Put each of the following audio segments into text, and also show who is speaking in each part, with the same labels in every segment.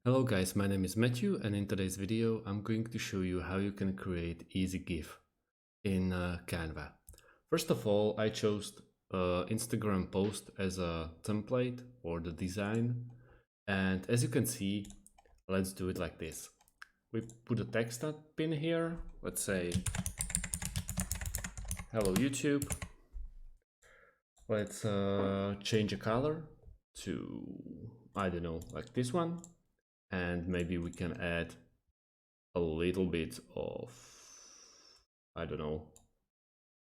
Speaker 1: Hello guys, my name is Matthew, and in today's video I'm going to show you how you can create easy GIF in Canva. First of all, I chose Instagram post as a template or the design, and as you can see, let's do it like this. We put a text pin here, let's say hello YouTube. Let's change a color to, I don't know, like this one. And maybe we can add a little bit of, I don't know,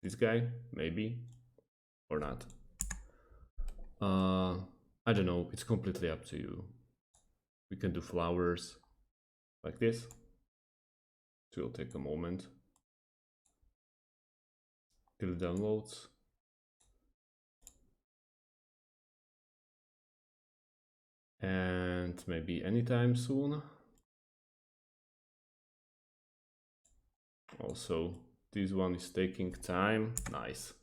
Speaker 1: this guy, maybe, or not. I don't know, it's completely up to you. We can do flowers like this. It will take a moment till it downloads. And maybe anytime soon. Also, this one is taking time. Nice.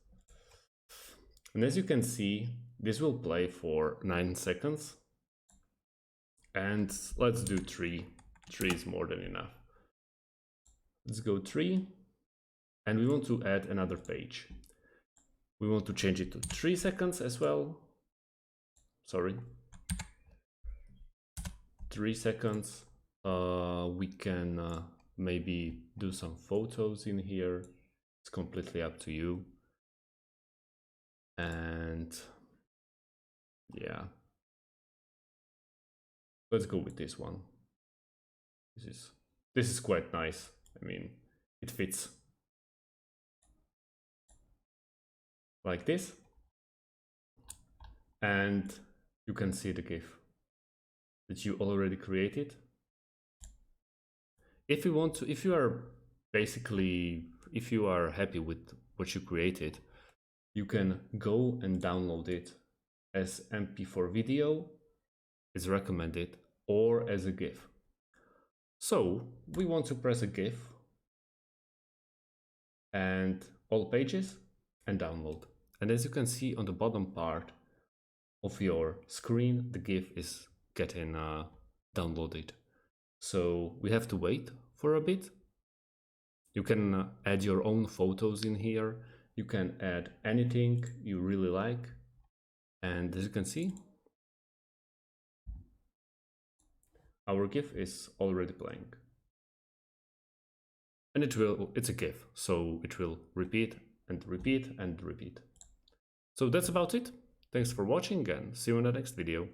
Speaker 1: And as you can see, this will play for 9 seconds. And let's do 3. 3 is more than enough. Let's go 3. And we want to add another page. We want to change it to 3 seconds as well. Sorry. 3 seconds. We can maybe do some photos in here. It's completely up to you. And yeah, let's go with this one. This is quite nice. I mean, it fits like this, and you can see the GIF that you already created. If you want to, if you are happy with what you created, you can go and download it as MP4 video, is recommended, or as a GIF. So we want to press a GIF and all pages and download. And as you can see on the bottom part of your screen, the GIF is getting downloaded. So we have to wait for a bit. You can add your own photos in here. You can add anything you really like. And as you can see, our GIF is already playing. And it's a GIF, so it will repeat and repeat and repeat. So that's about it. Thanks for watching and see you in the next video.